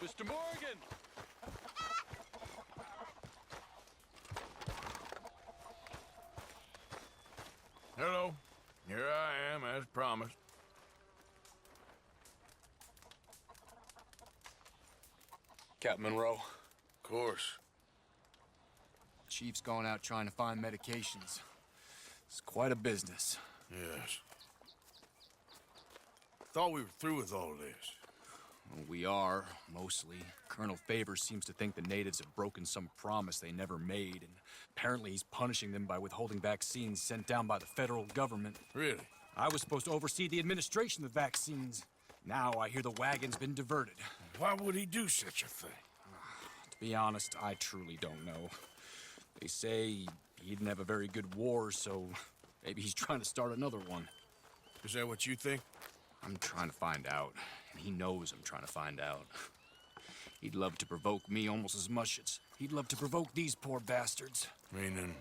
Mr. Morgan! Hello. Here I am, as promised. Captain Monroe. Of course. Chief's going out trying to find medications. It's quite a business. Yes. Thought we were through with all this. Well, we are, mostly. Colonel Favors seems to think the natives have broken some promise they never made, and apparently he's punishing them by withholding vaccines sent down by the federal government. Really? I was supposed to oversee the administration of the vaccines. Now I hear the wagon's been diverted. Why would he do such a thing? To be honest, I truly don't know. They say he didn't have a very good war, so maybe he's trying to start another one. Is that what you think? I'm trying to find out, and he knows I'm trying to find out. He'd love to provoke me almost as much as he'd love to provoke these poor bastards. Meaning?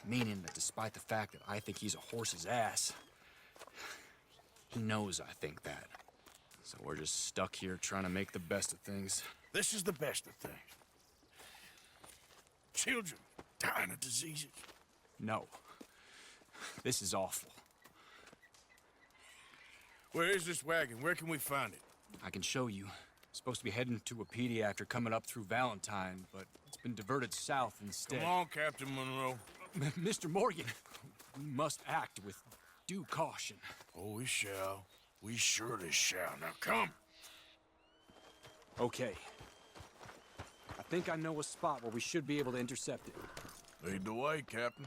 Meaning that despite the fact that I think he's a horse's ass, he knows I think that. So we're just stuck here trying to make the best of things. This is the best of things. Children dying of diseases. No. This is awful. Where is this wagon? Where can we find it? I can show you. Supposed to be heading to a pediatric coming up through Valentine, but it's been diverted south instead. Come on, Captain Monroe. Mr. Morgan, we must act with due caution. Oh, we shall. We surely shall. Now come. Okay. I think I know a spot where we should be able to intercept it. Lead the way, Captain.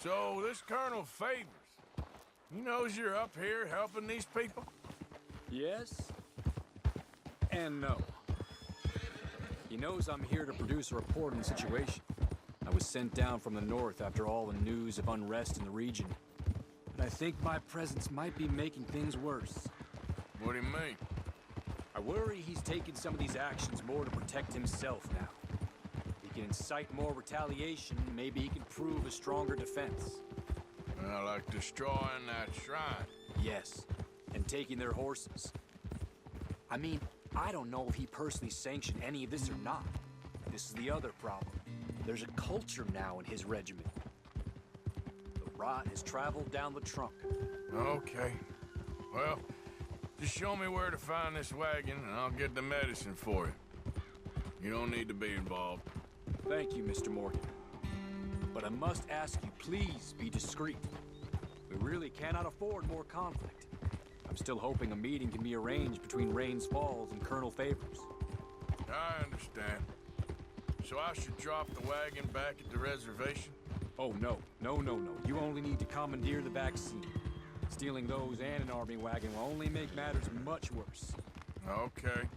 So, this Colonel Favors, he knows you're up here helping these people? Yes. And no. He knows I'm here to produce a report on the situation. I was sent down from the north after all the news of unrest in the region. But I think my presence might be making things worse. What do you mean? I worry he's taking some of these actions more to protect himself now. He can incite more retaliation, maybe he can prove a stronger defense. Well, like destroying that shrine. Yes, and taking their horses. I mean, I don't know if he personally sanctioned any of this or not. This is the other problem. There's a culture now in his regiment. The rot has traveled down the trunk. Okay. Well, just show me where to find this wagon, and I'll get the medicine for you. You don't need to be involved. Thank you, Mr. Morgan. But I must ask you, please be discreet. We really cannot afford more conflict. I'm still hoping a meeting can be arranged between Rains Falls and Colonel Favors. I understand. So I should drop the wagon back at the reservation? Oh, no. No. You only need to commandeer the vaccine. Stealing those and an army wagon will only make matters much worse. Okay.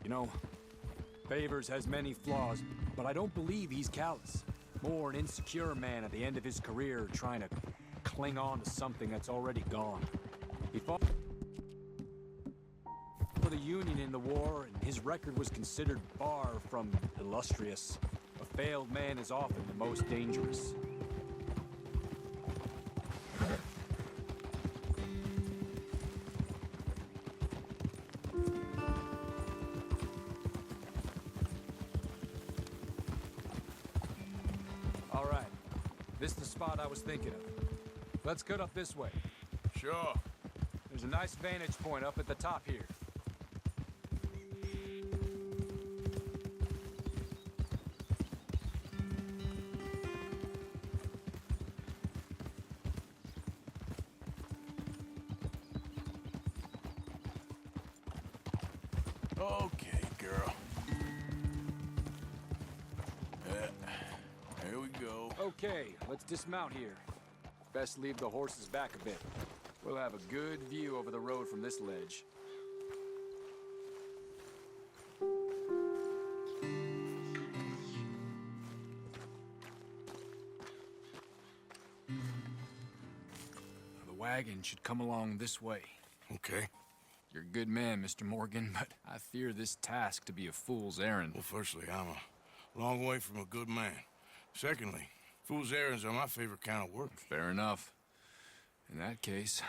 You know, Favors has many flaws, but I don't believe he's callous. More an insecure man at the end of his career trying to cling on to something that's already gone. He fought for the Union in the war, and his record was considered far from illustrious. A failed man is often the most dangerous. All right, this is the spot I was thinking of. Let's cut up this way. Sure. There's a nice vantage point up at the top here. Okay, girl. Here we go. Okay, let's dismount here. Best leave the horses back a bit. We'll have a good view over the road from this ledge. The wagon should come along this way. Okay. You're a good man, Mr. Morgan, but I fear this task to be a fool's errand. Well, firstly, I'm a long way from a good man. Secondly, fool's errands are my favorite kind of work. Fair enough. In that case,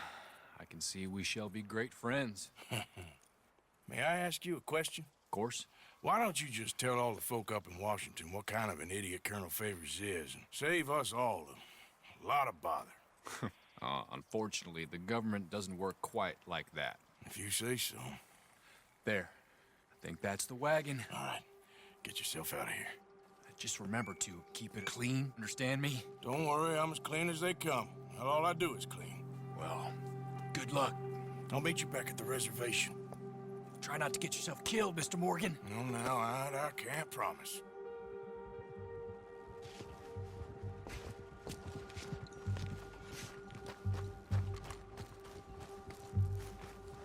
I can see we shall be great friends. May I ask you a question? Of course. Why don't you just tell all the folk up in Washington what kind of an idiot Colonel Favors is and save us all a lot of bother? Unfortunately, the government doesn't work quite like that. If you say so. There. I think that's the wagon. All right, get yourself out of here. Just remember to keep it clean, understand me? Don't worry, I'm as clean as they come. Not all I do is clean. Well, good luck. I'll meet you back at the reservation. Try not to get yourself killed, Mr. Morgan. No, now, I can't promise.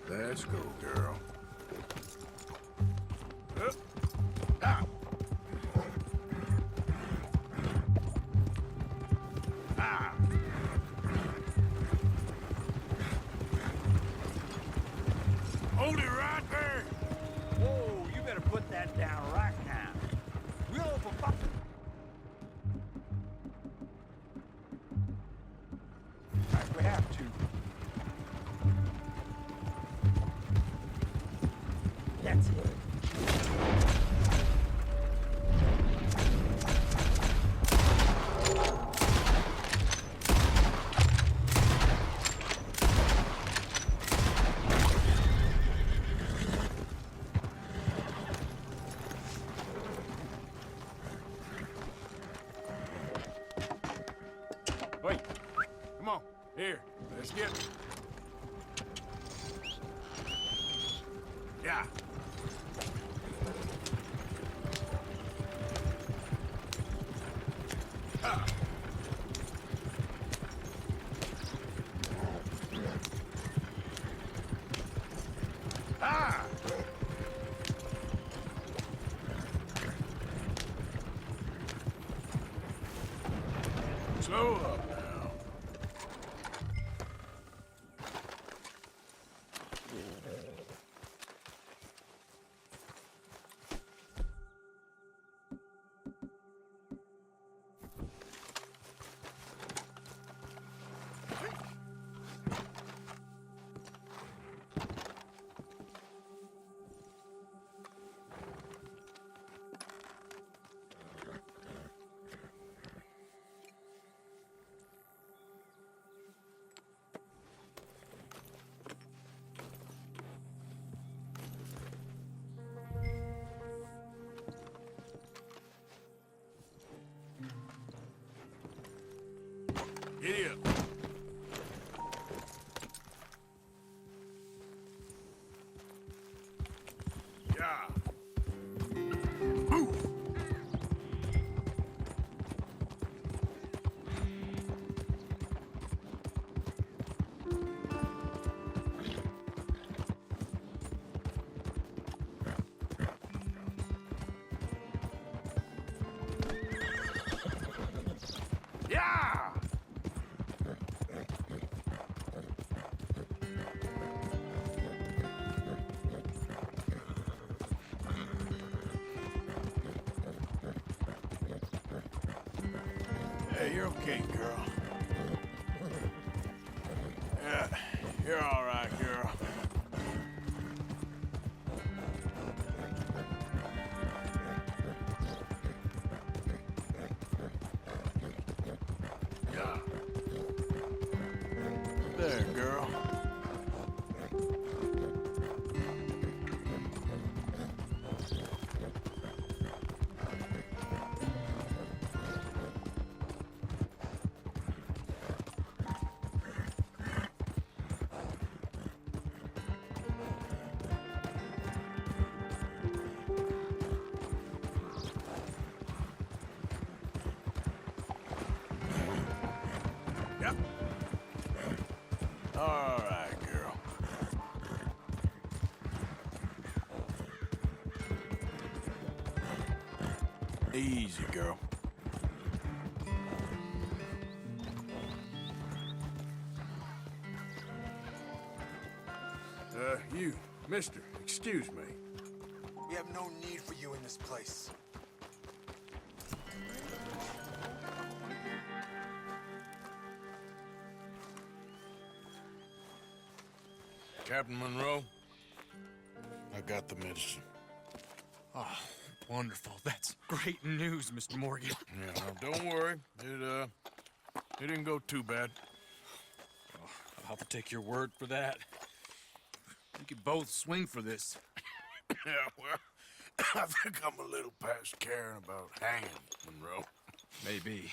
Let's go, girl. Ah. Ah. Hold it right there. Whoa, you better put that down right now. We'll overfuck. Right, we have to. That's it. Wait, come on, here, let's get... Yeah. Ah. Ah. Slow up now. Giddy up. Yeah. Move. Yeah. Hey, you're okay, girl. Yeah, you're all right, girl. Yeah. There, girl. Easy, girl. You, mister, excuse me. We have no need for you in this place. Captain Monroe, I got the medicine. Oh, wonderful. That's great news, Mr. Morgan. Yeah, now don't worry. It didn't go too bad. I'll have to take your word for that. We could both swing for this. Yeah, well, I think I'm a little past caring about hanging, Monroe. Maybe.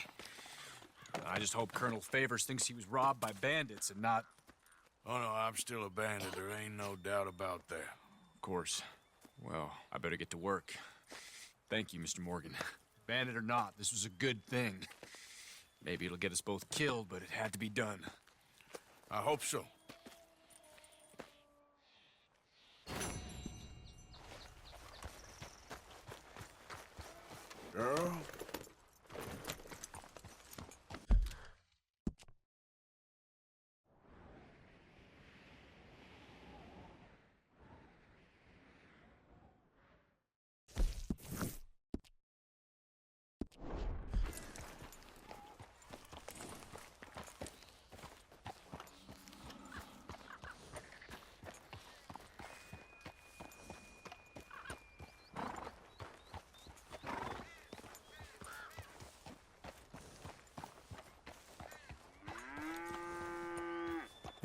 I just hope Colonel Favors thinks he was robbed by bandits and not... Oh, no, I'm still a bandit. There ain't no doubt about that. Of course. Well, I better get to work. Thank you, Mr. Morgan. Bandit or not, this was a good thing. Maybe it'll get us both killed, but it had to be done. I hope so. Girl?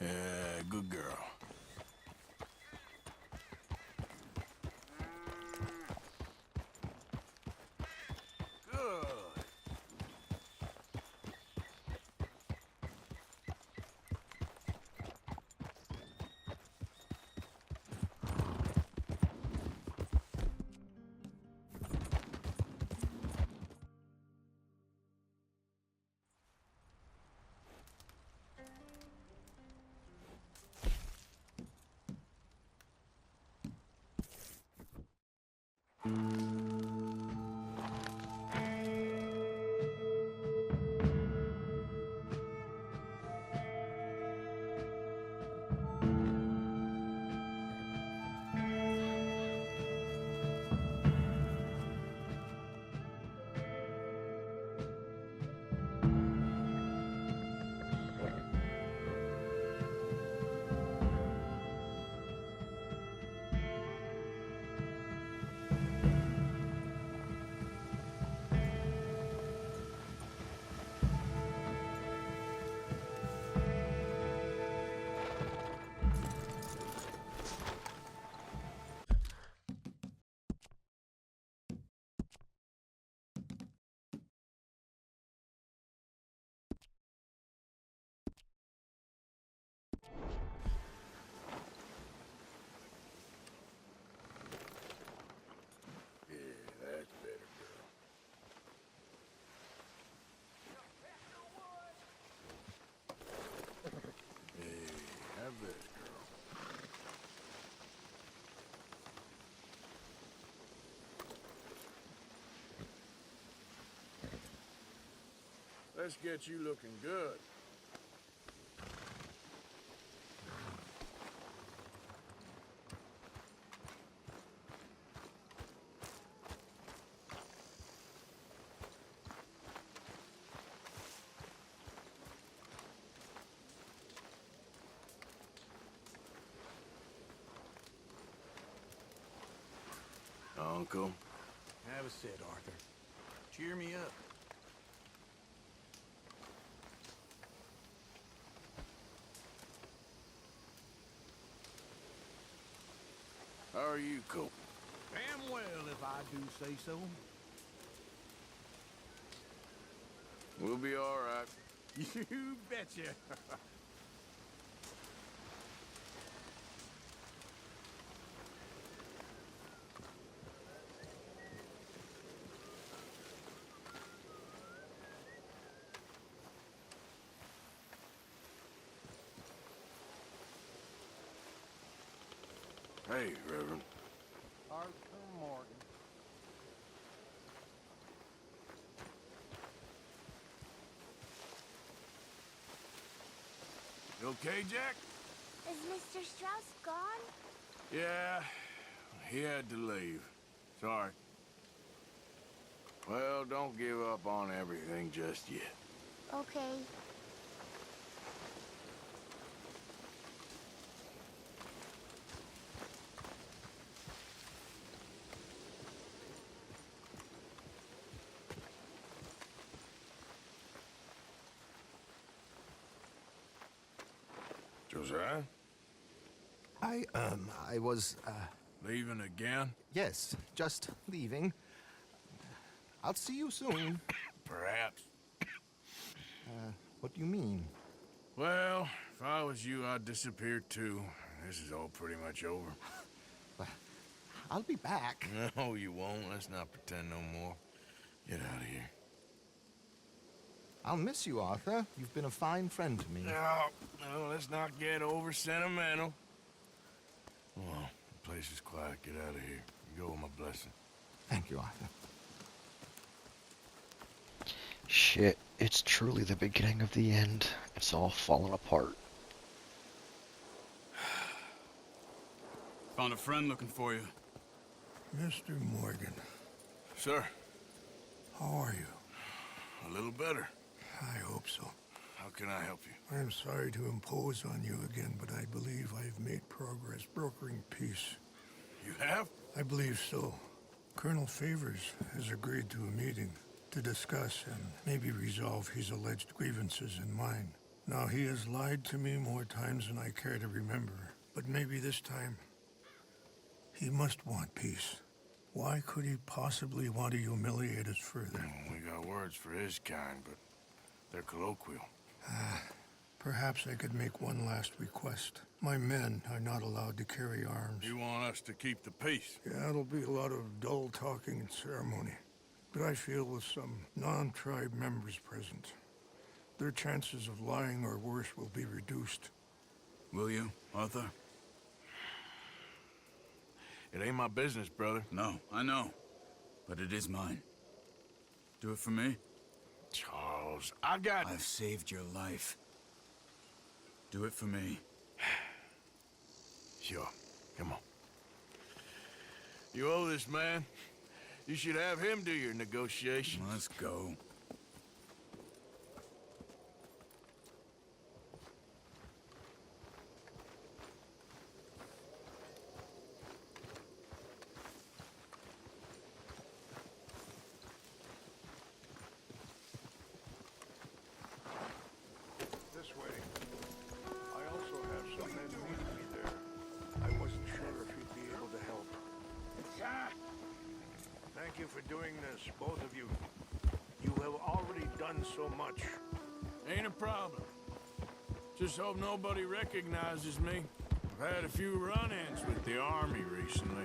Yeah, good girl. Good. That's better, girl. Hey, have this, girl. Let's get you looking good. Uncle. Have a sit, Arthur. Cheer me up. How are you, Cope? Damn well, if I do say so. We'll be all right. You betcha. Hey, Reverend. Arthur Morgan. okay, Jack? Is Mr. Strauss gone? Yeah, he had to leave. Sorry. Well, don't give up on everything just yet. Okay. Josiah? I was, Leaving again? yes, just leaving. I'll see you soon. Perhaps. What do you mean? Well, if I was you, I'd disappear too. This is all pretty much over. I'll be back. No, you won't. Let's not pretend no more. Get out of here. I'll miss you, Arthur. You've been a fine friend to me. No, let's not get over sentimental. Well, the place is quiet. Get out of here. You go with my blessing. Thank you, Arthur. Shit, it's truly the beginning of the end. It's all falling apart. Found a friend looking for you. Mr. Morgan, Sir, how are you? a little better. I hope so. How can I help you? I'm sorry to impose on you again, but I believe I've made progress brokering peace. You have? I believe so. Colonel Favors has agreed to a meeting to discuss and maybe resolve his alleged grievances and mine. Now, he has lied to me more times than I care to remember, but maybe this time he must want peace. Why could he possibly want to humiliate us further? We got words for his kind, but they're colloquial. Perhaps I could make one last request. My men are not allowed to carry arms. You want us to keep the peace? Yeah, it'll be a lot of dull talking and ceremony. But I feel with some non-tribe members present, their chances of lying or worse will be reduced. Will you, Arthur? It ain't my business, brother. No, I know. But it is mine. Do it for me? Charles, I got... I've saved your life. Do it for me. Sure. Come on. You owe this man. You should have him do your negotiations. Let's go. This way. I also have some men meeting me there. I wasn't sure if you'd be able to help. Thank you for doing this, both of you. You have already done so much. Ain't a problem. Just hope nobody recognizes me. I've had a few run-ins with the army recently.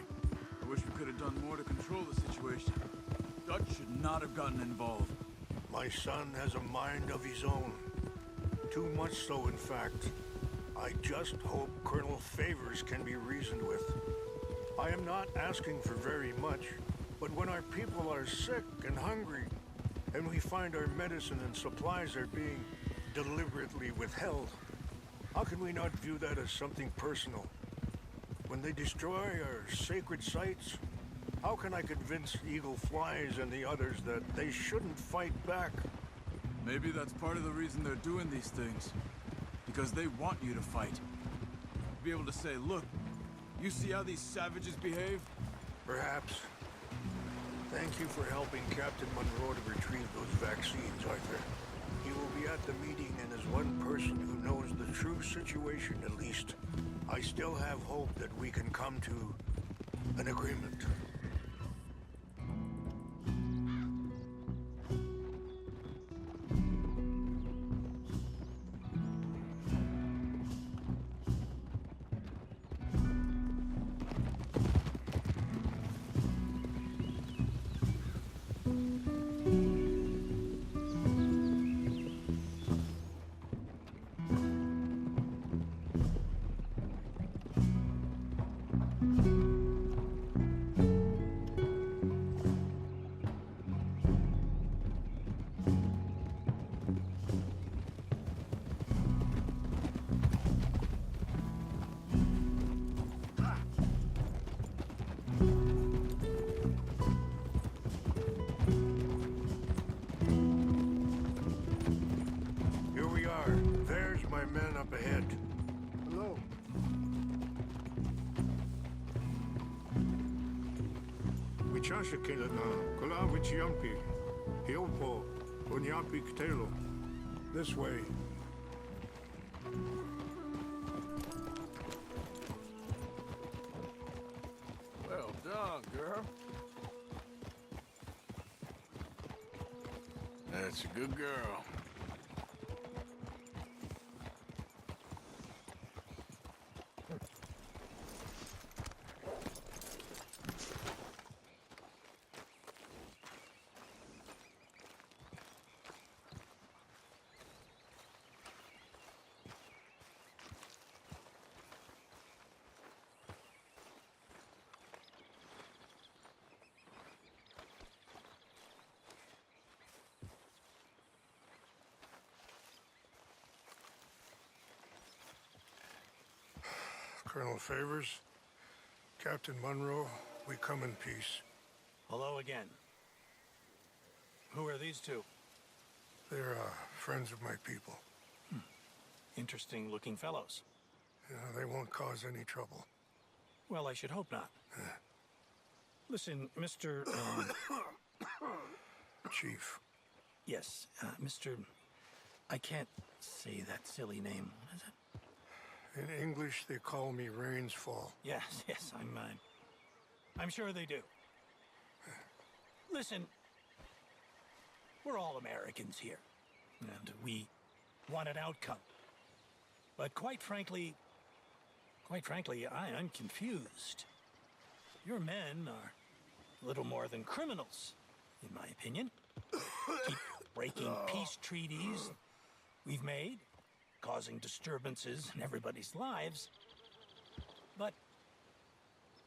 I wish we could have done more to control the situation. Dutch should not have gotten involved. My son has a mind of his own. Too much so, in fact. I just hope Colonel Favors can be reasoned with. I am not asking for very much, but when our people are sick and hungry, and we find our medicine and supplies are being deliberately withheld, how can we not view that as something personal? When they destroy our sacred sites, how can I convince Eagle Flies and the others that they shouldn't fight back? Maybe that's part of the reason they're doing these things. Because they want you to fight. Be able to say, look, you see how these savages behave? Perhaps. Thank you for helping Captain Monroe to retrieve those vaccines, Arthur. He will be at the meeting, and as one person who knows the true situation at least, I still have hope that we can come to an agreement. Shasha Kilana, Kolavich Yampi, Hiopo, Onyapi Ktelo. This way. Well done, girl. That's a good girl. Colonel Favors, Captain Munro, we come in peace. Hello again. Who are these two? They're friends of my people. Interesting looking fellows. They won't cause any trouble. Well, I should hope not. Listen, Mr. Chief. Yes, Mr. I can't say that silly name. What is it? In English, they call me Rainsfall. Yes, I'm sure they do. Listen, we're all Americans here, and we want an outcome. But quite frankly, I'm confused. Your men are little more than criminals, in my opinion. Keep breaking peace treaties we've made, causing disturbances in everybody's lives. But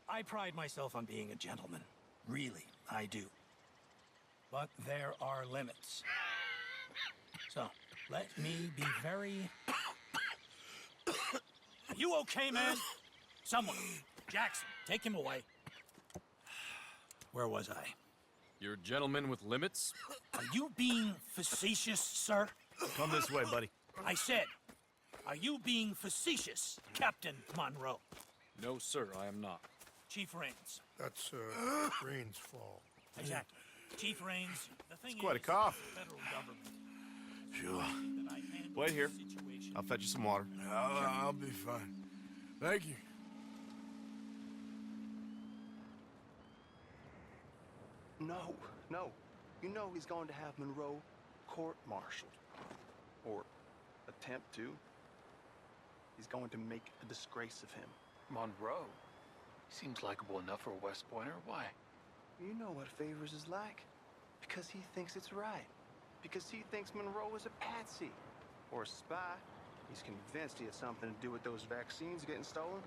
I pride myself on being a gentleman. Really, I do. But there are limits. So, let me be very... Are you okay, man? Someone. Jackson, take him away. Where was I? You're a gentleman with limits? Are you being facetious, sir? Come this way, buddy. I said, are you being facetious, Captain Monroe? No, sir, I am not. Chief Rains. That's Rainsfall. Exactly. Chief Rains, the thing It's quite a is, cough. the federal government. Sure. That I handle Wait here. the situation. I'll fetch you some water. I'll be fine. Thank you. No. You know he's going to have Monroe court-martialed. Or attempt to. He's going to make a disgrace of him. Monroe? Seems likable enough for a West Pointer. Why? You know what Favors is like. Because he thinks it's right. Because he thinks Monroe is a patsy. Or a spy. He's convinced he had something to do with those vaccines getting stolen.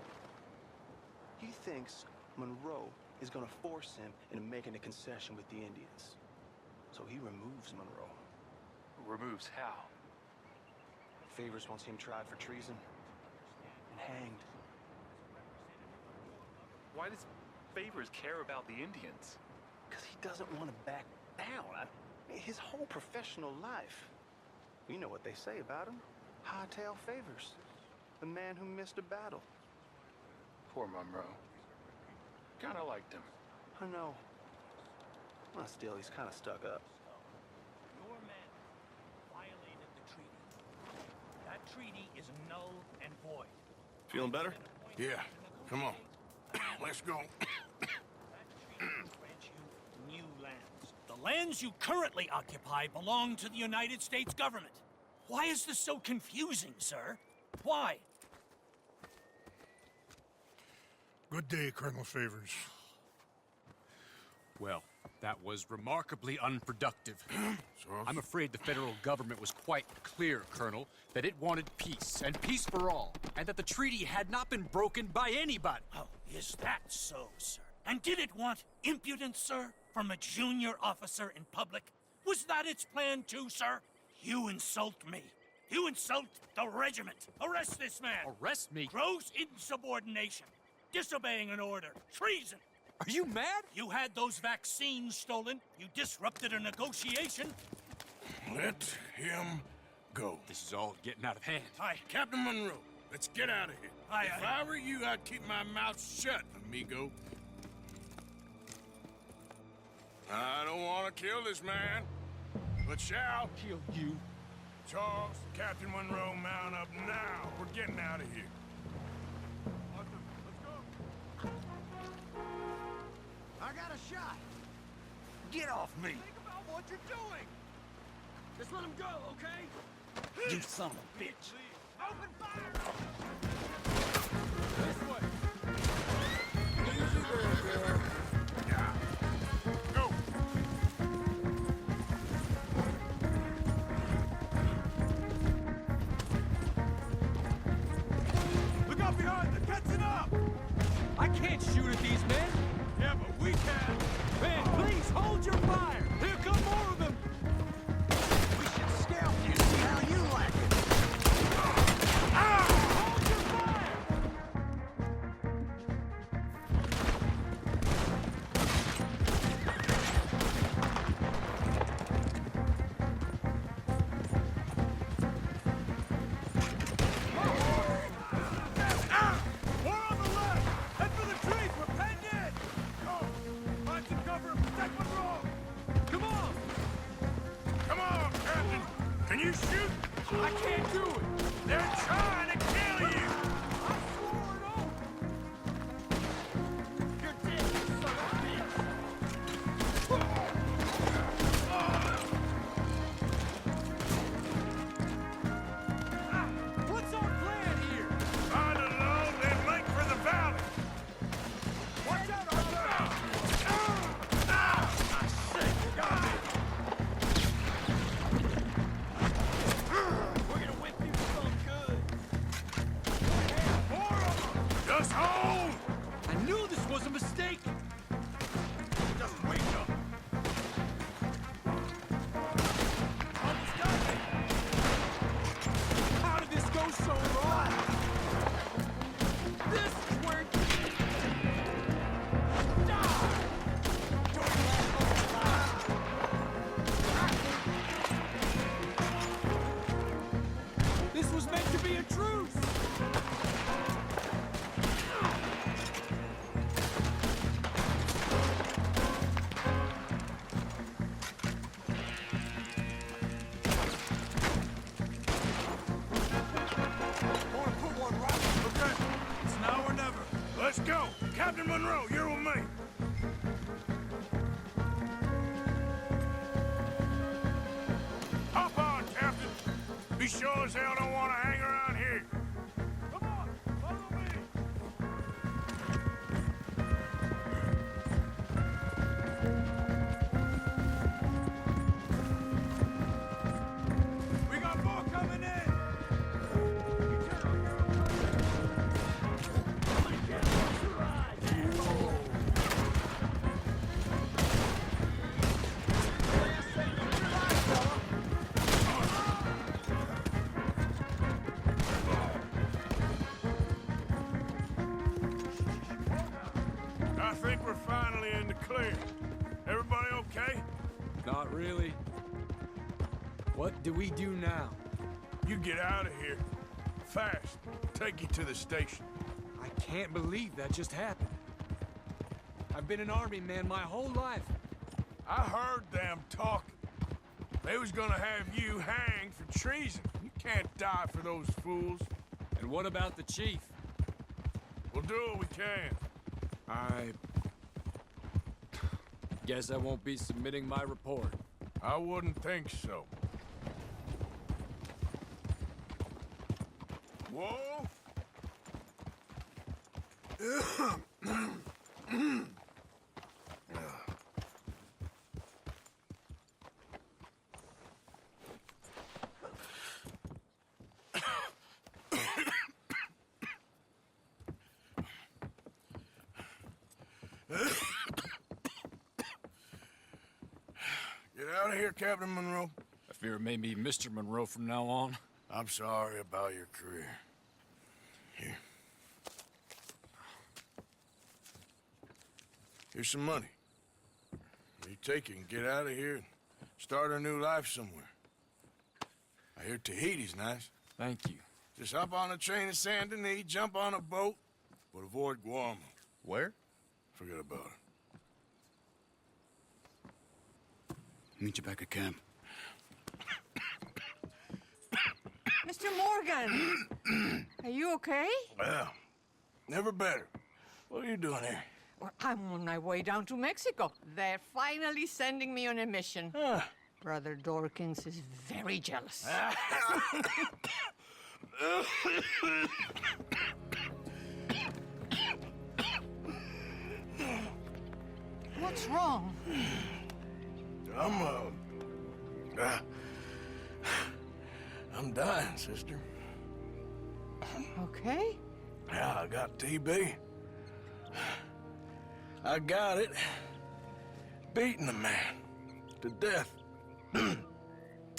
He thinks Monroe is going to force him into making a concession with the Indians. So he removes Monroe. Removes how? Favors wants him tried for treason and hanged. Why does Favors care about the Indians? Because he doesn't want to back down. His whole professional life. You know what they say about him. Hightail Favors. The man who missed a battle. Poor Monroe. Kinda liked him. I know. Well, still, he's kind of stuck up. Your men violated the treaty. That treaty is null and void. Feeling better? Yeah, come on. Let's go. That treaty grants you new lands. The lands you currently occupy belong to the United States government. Why is this so confusing, sir? Why? Good day, Colonel Favors. Well, that was remarkably unproductive. So, I'm afraid the federal government was quite clear, Colonel, that it wanted peace, and peace for all, and that the treaty had not been broken by anybody. Oh, is that so, sir? And did it want impudence, sir, from a junior officer in public? Was that its plan too, sir? You insult me. You insult the regiment. Arrest this man. Arrest me? Gross insubordination. Disobeying an order. Treason. Are you mad? You had those vaccines stolen. You disrupted a negotiation. let him go. This is all getting out of hand. Aye. Captain Monroe, let's get out of here. Aye, If aye. I were you, I'd keep my mouth shut, amigo. kill this man, but shall Kill you. Charles, Captain Monroe, mount up now. We're getting out of here. Arthur, let's go. I got a shot. Get off me. Think about what you're doing. Just let him go, okay? You son of a bitch. Open fire! This way. Yeah. Go. Look out behind! They're catching up! I can't shoot at these men! Yeah, but we can! Man, please hold your fire! Here come more of them! We should scout you, see how you like it. Hold your fire! More on the left! Head for the trees! We're penned in! Go! Find some cover and protect Monroe! Come on! Come on, Captain. Can you shoot? I can't do it! They're trying to kill you. I swore it off! You're dead, you son of a bitch! What's our plan here? Find a load, then make for the valley. Watch out, Arthur! We're gonna whip you some good. More of them! Just hold. I knew this was a mistake! Just wait up! Almost got me! How did this go so wrong? This is where... This was meant to be a truce! Okay, it's now or never. Let's go. Captain Monroe, you're with me. Hop on, Captain. Be sure as hell don't want to hang around here. Come on, follow me! We got more coming in! I think we're finally in the clear. Everybody okay? Not really. What do we do now? You get out of here. Fast. Take you to the station. I can't believe that just happened. I've been an army man my whole life. I heard them talking. They was gonna have you hanged for treason. You can't die for those fools. And what about the chief? We'll do what we can. I guess I won't be submitting my report. I wouldn't think so. Whoa! Get out of here, Captain Monroe. I fear it may be Mr. Monroe from now on. I'm sorry about your career. Here. Here's some money. You take it and get out of here and start a new life somewhere. I hear Tahiti's nice. Thank you. Just hop on a train to Saint Denis, jump on a boat, but avoid Guam. Where? Forget about it. Meet you back at camp. Mr. Morgan! Are you okay? Well, never better. What are you doing here? Well, I'm on my way down to Mexico. They're finally sending me on a mission. Brother Dorkins is very jealous. What's wrong? I'm dying, sister. Okay. Yeah, I got TB. I got it. Beating a man to death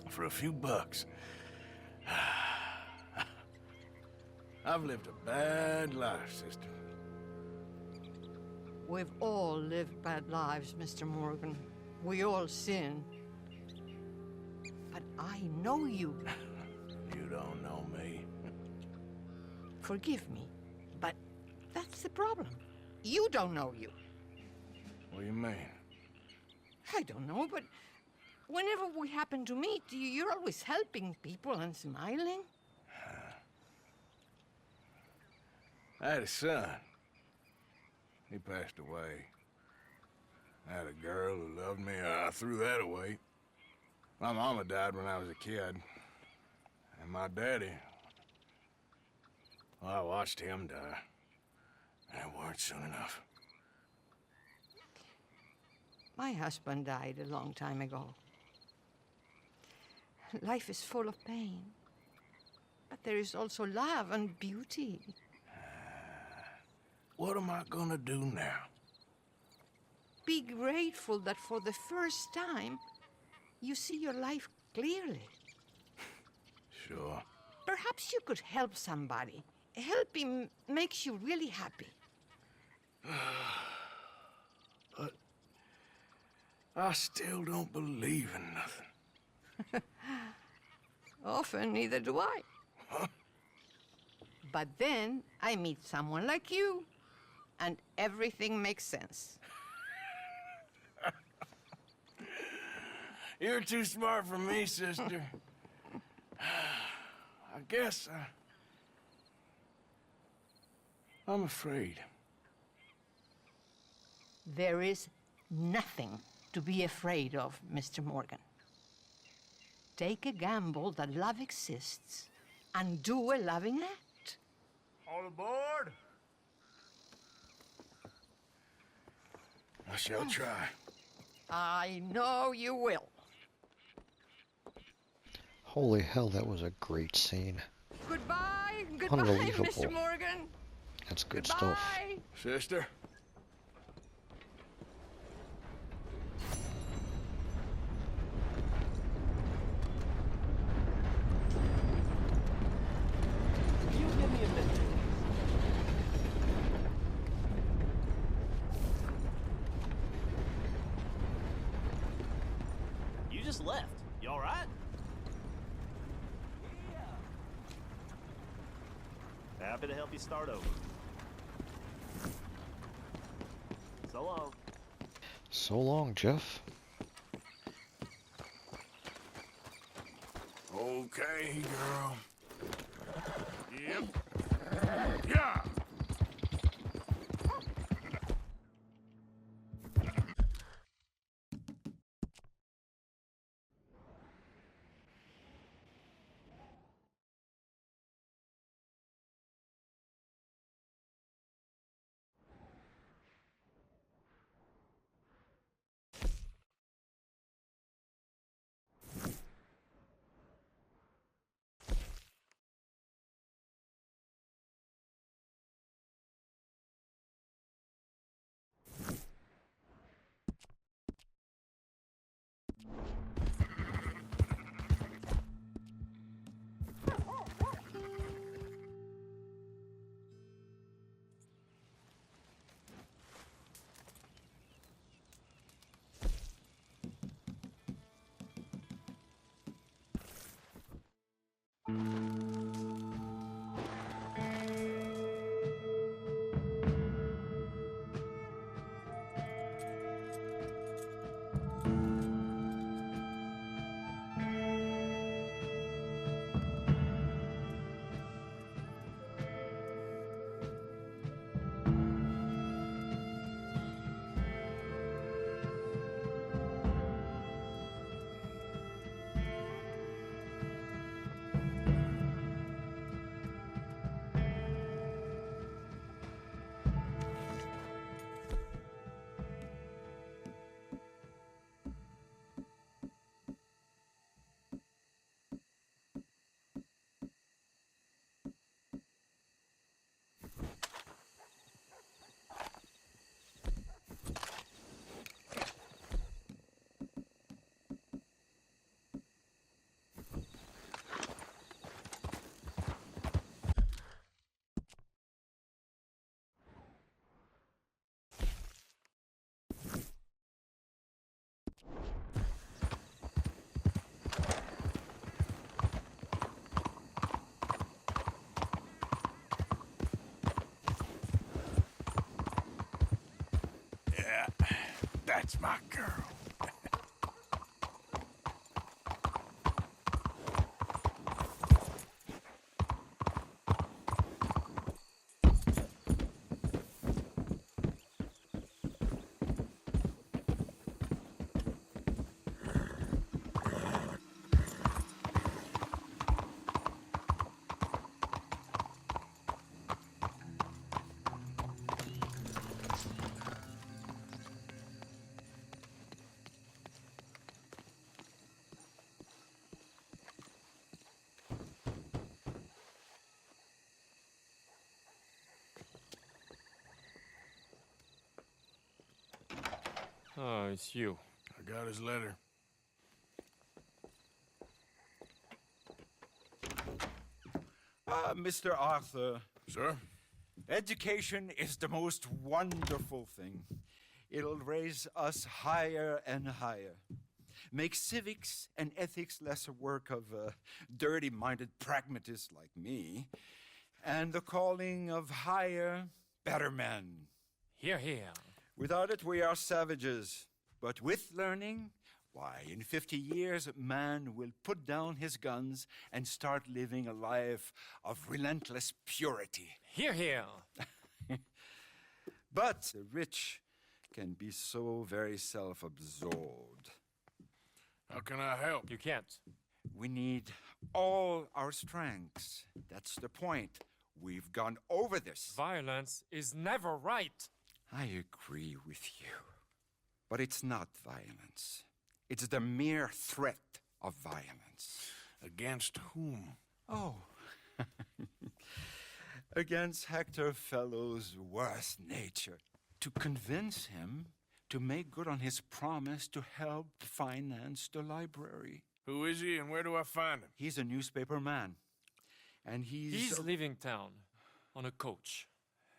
for a few bucks. I've lived a bad life, sister. We've all lived bad lives, Mr. Morgan. We all sin. But I know you. You don't know me. Forgive me, but that's the problem. You don't know you. What do you mean? I don't know, but whenever we happen to meet, you're always helping people and smiling. I had a son. He passed away. I had a girl who loved me. I threw that away. My mama died when I was a kid. And my daddy, well, I watched him die. And it weren't soon enough. My husband died a long time ago. Life is full of pain. But there is also love and beauty. What am I gonna do now? Be grateful that for the first time, you see your life clearly. Sure. Perhaps you could help somebody. Helping makes you really happy. But I still don't believe in nothing. Often, neither do I. Huh? But then I meet someone like you, and everything makes sense. You're too smart for me, sister. I guess I'm afraid. There is nothing to be afraid of, Mr. Morgan. Take a gamble that love exists and do a loving act. All aboard! I shall try. I know you will. Holy hell, that was a great scene. Goodbye, goodbye, Unbelievable. Mr. Morgan. That's good Goodbye. stuff. Sister? You give me a minute. You just left. You all right? Yeah. Happy to help you start over. So long. So long, Jeff. Okay, girl. Yep. Yeah! That's my girl. Oh, it's you. I got his letter. Mr. Arthur. Sir? Education is the most wonderful thing. It'll raise us higher and higher. Make civics and ethics less a work of dirty-minded pragmatists like me, and the calling of higher, better men. Hear, hear. Without it, we are savages. But with learning, why, in 50 years, man will put down his guns and start living a life of relentless purity. Hear, hear. But the rich can be so very self-absorbed. How can I help? You can't. We need all our strengths. That's the point. We've gone over this. Violence is never right. I agree with you. But it's not violence. It's the mere threat of violence. Against whom? Oh. Against Hector Fellow's worst nature. To convince him to make good on his promise to help finance the library. Who is he and where do I find him? He's a newspaper man. And He's leaving town on a coach,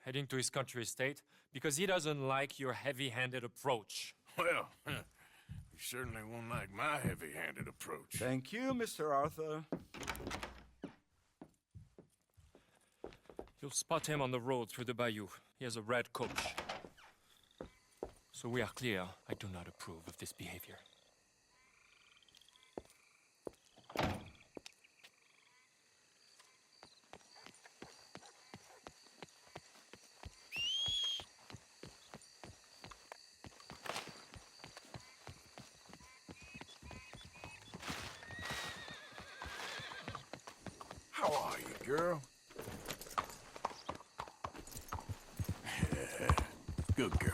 heading to his country estate because he doesn't like your heavy-handed approach. Well, he certainly won't like my heavy-handed approach. Thank you, Mr. Arthur. You'll spot him on the road through the bayou. He has a red coach. So we are clear, I do not approve of this behavior. How are you, girl? Good girl.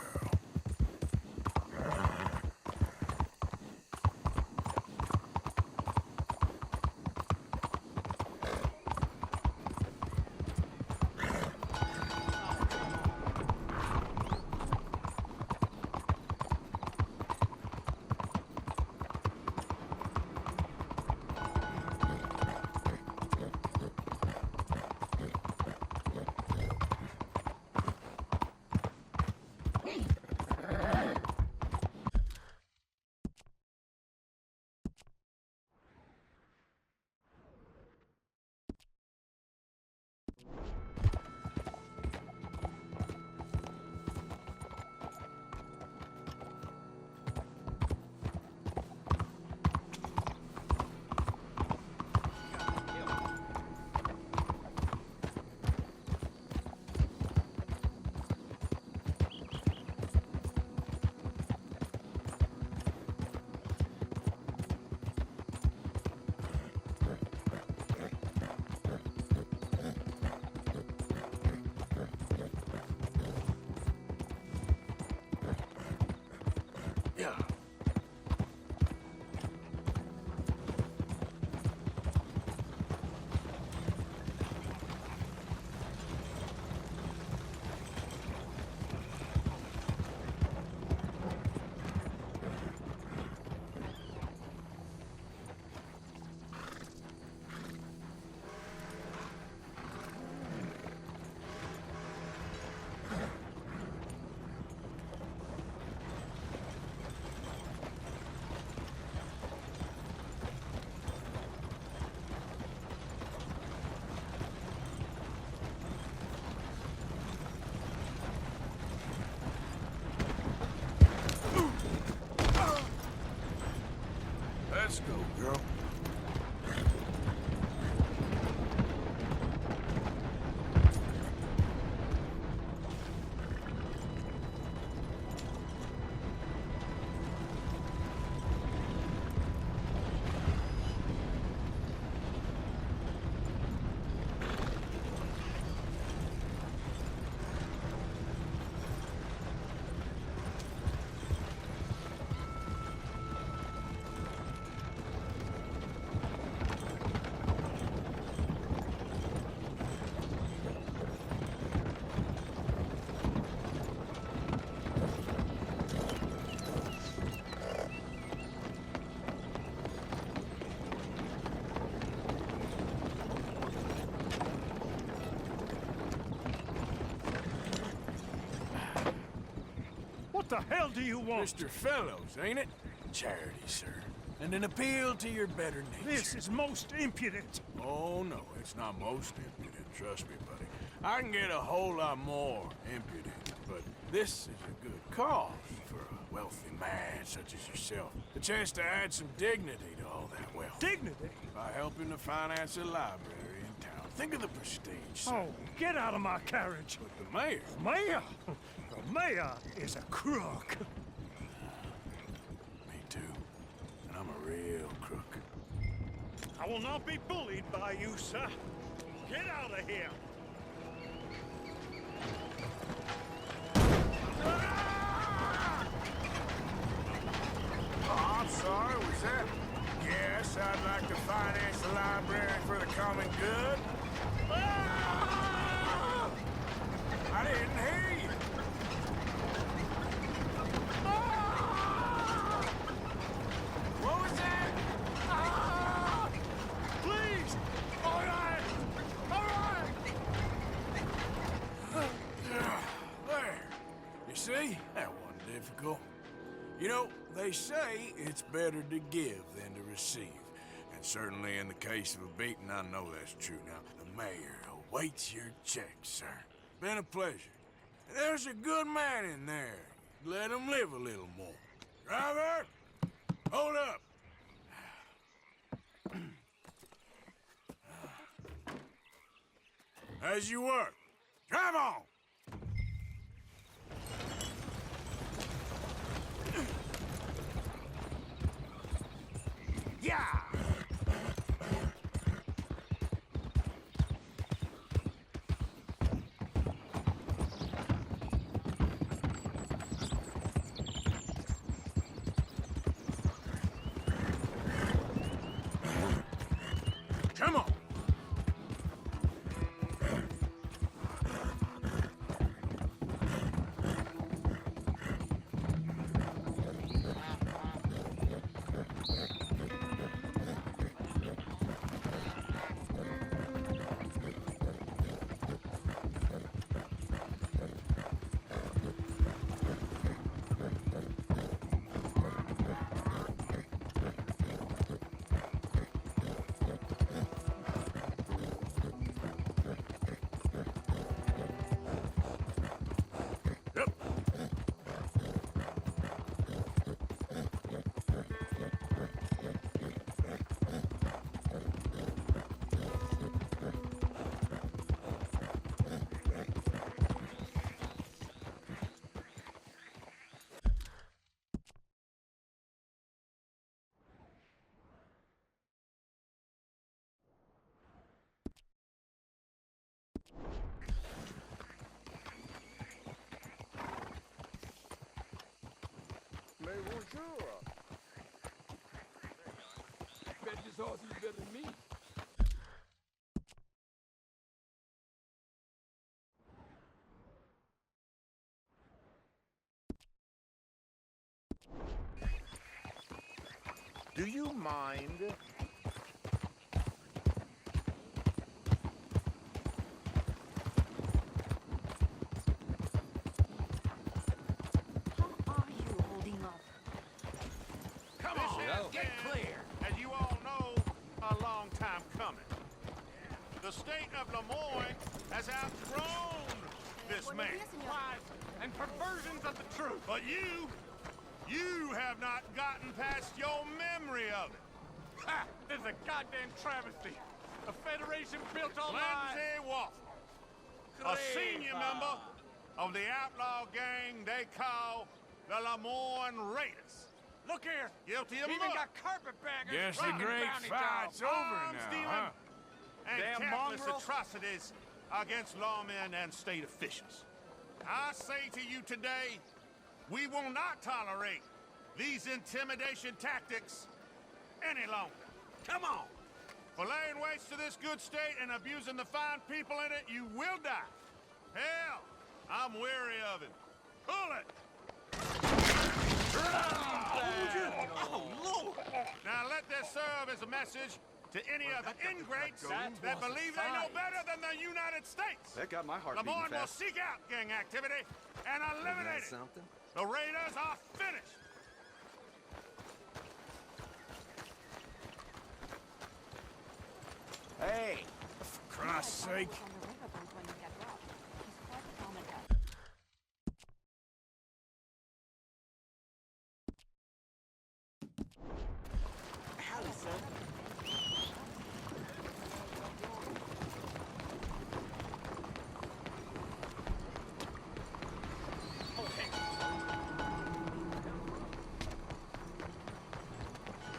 Let's go, girl. What the hell do you want? Mr. Fellows, ain't it? Charity, sir. And an appeal to your better nature. This is most impudent. Oh, no, it's not most impudent. Trust me, buddy. I can get a whole lot more impudent, but this is a good cause for a wealthy man such as yourself. The chance to add some dignity to all that wealth. Dignity? By helping to finance a library in town. Think of the prestige, sir. Oh, get out of my carriage. But the mayor... Mayor? The mayor is a crook. Me too. And I'm a real crook. I will not be bullied by you, sir. Get out of here. Oh, I'm sorry, was that? Yes, I'd like to finance the library for the common good. Ah! I didn't hear you. Ah! What was that? Ah! Please! All right! All right! There. You see? That wasn't difficult. You know, they say it's better to give than to receive. And certainly in the case of a beating, I know that's true. Now, the mayor awaits your check, sir. Been a pleasure. There's a good man in there. Let him live a little more. Driver! Hold up! As you work. Drive on! Yeah! Come on! Mais bonjour. Bet this horse is better than me. Do you mind? The state of Lemoyne has outgrown this man. Lies and perversions of the truth. But you have not gotten past your memory of it. Ha! This is a goddamn travesty. A federation built on Lindsay Waffle, a senior member of the outlaw gang they call the Lemoyne Raiders. Look here. Guilty of Even murder. got carpetbaggers. Guess the rocking great bounty fight's dogs. over Arms now, dealing huh? and Damn countless mongrel. atrocities against lawmen and state officials. I say to you today, we will not tolerate these intimidation tactics any longer. Come on! For laying waste to this good state and abusing the fine people in it, you will die. Hell, I'm weary of it. Pull it! Oh, Lord! Now let this serve as a message to any other ingrates that believe they know better than the United States. That got my heart beating Lemoyne will fast. seek out gang activity and eliminate it. Something? The Raiders are finished. Hey, for Christ's sake. Howdy, son.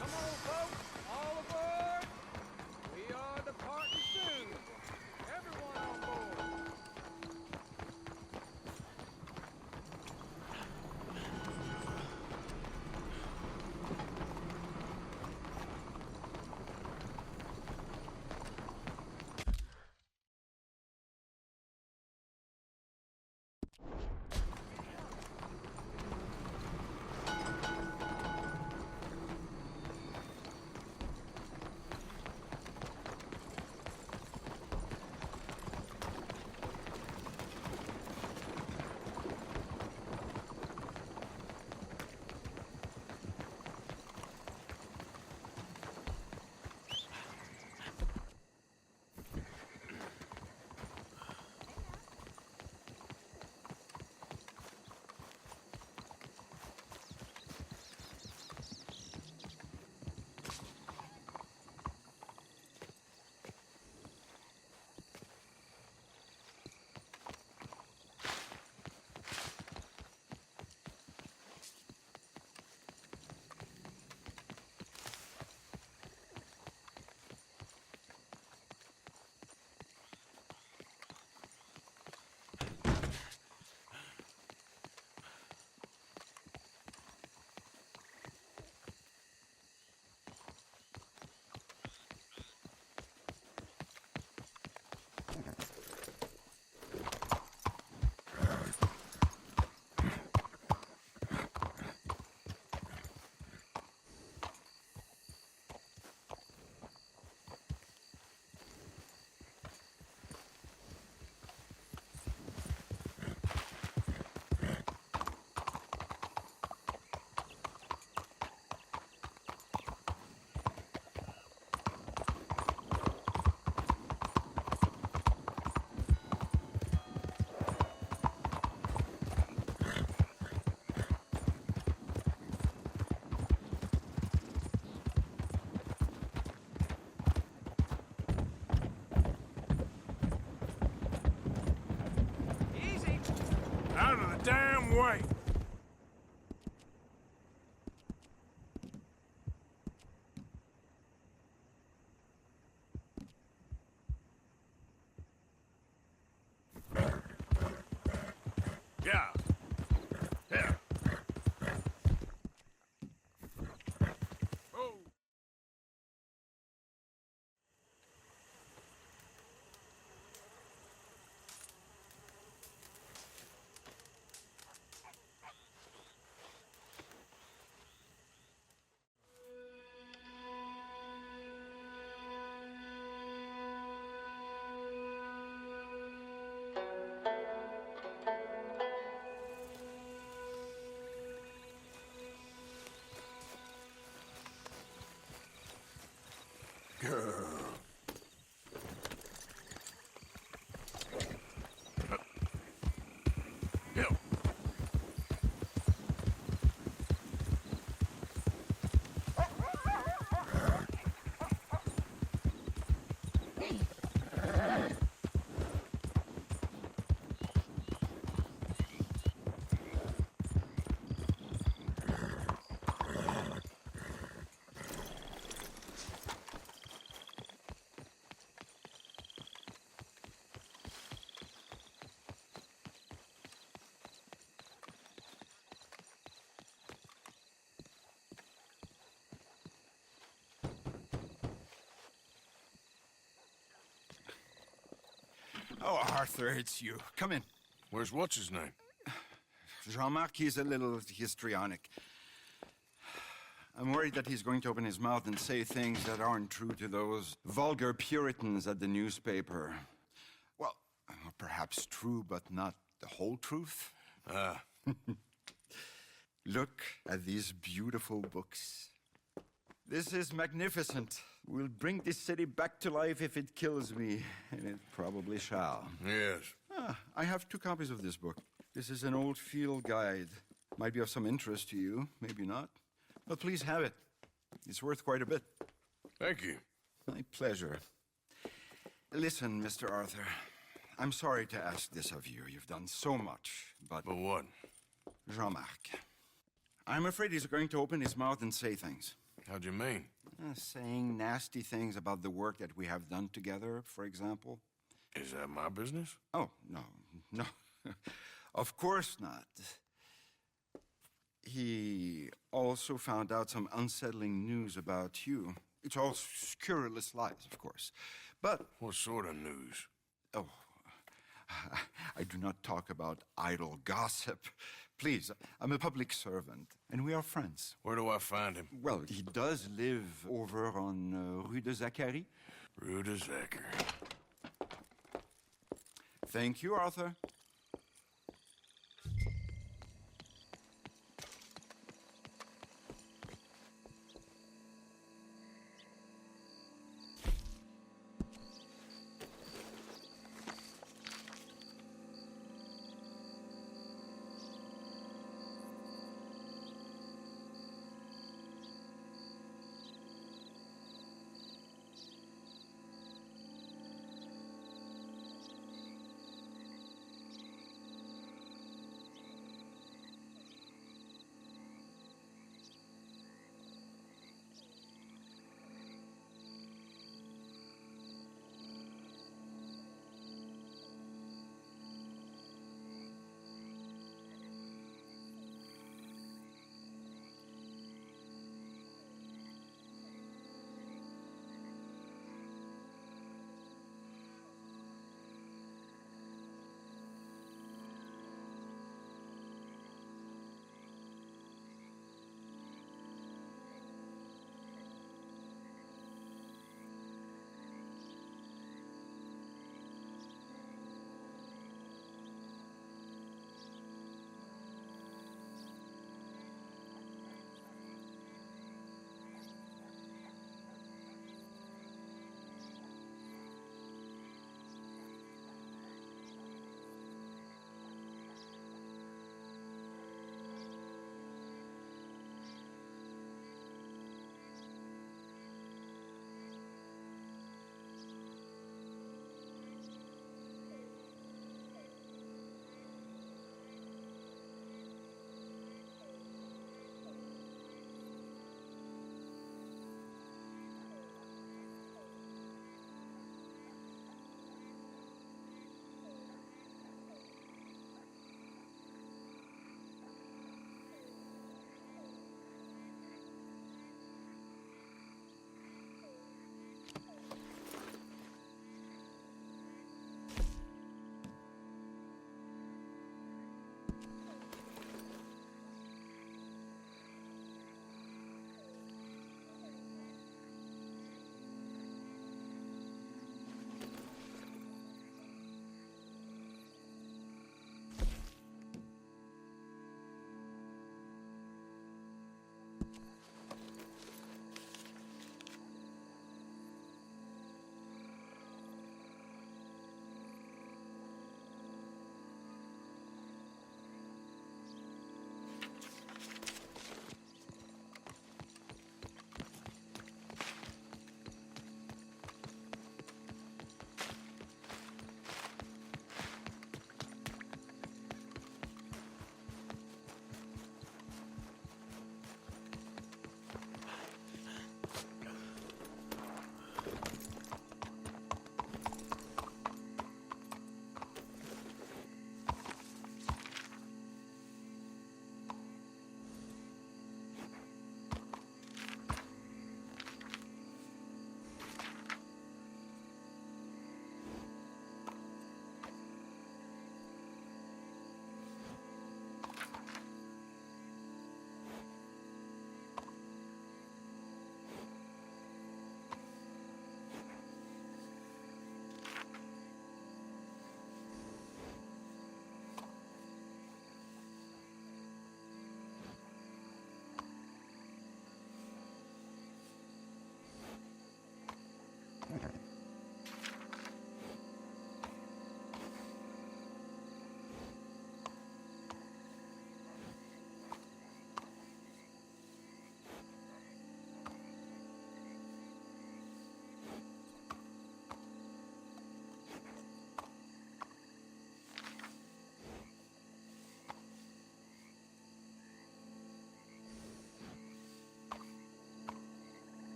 Come on, folks. All aboard. We are departing soon. Everyone on board. Out of the damn way! Yeah. Here. Oh. Girl. Hill. Oh, Arthur, it's you. Come in. Where's what's-his-name? Jean-Marc, he's a little histrionic. I'm worried that he's going to open his mouth and say things that aren't true to those vulgar Puritans at the newspaper. Well, perhaps true, but not the whole truth. Look at these beautiful books. This is magnificent. We'll bring this city back to life if it kills me, and it probably shall. Yes. I have 2 copies of this book. This is an old field guide. Might be of some interest to you, maybe not. But please have it. It's worth quite a bit. Thank you. My pleasure. Listen, Mr. Arthur, I'm sorry to ask this of you. You've done so much, but... But what? Jean-Marc. I'm afraid he's going to open his mouth and say things. How do you mean? Saying nasty things about the work that we have done together, for example. Is that my business? Oh, no. Of course not. He also found out some unsettling news about you. It's all scurrilous lies, of course. But... What sort of news? Oh, I do not talk about idle gossip. Please, I'm a public servant, and we are friends. Where do I find him? Well, he does live over on Rue de Zaccharie. Rue de Zaccharie. Thank you, Arthur.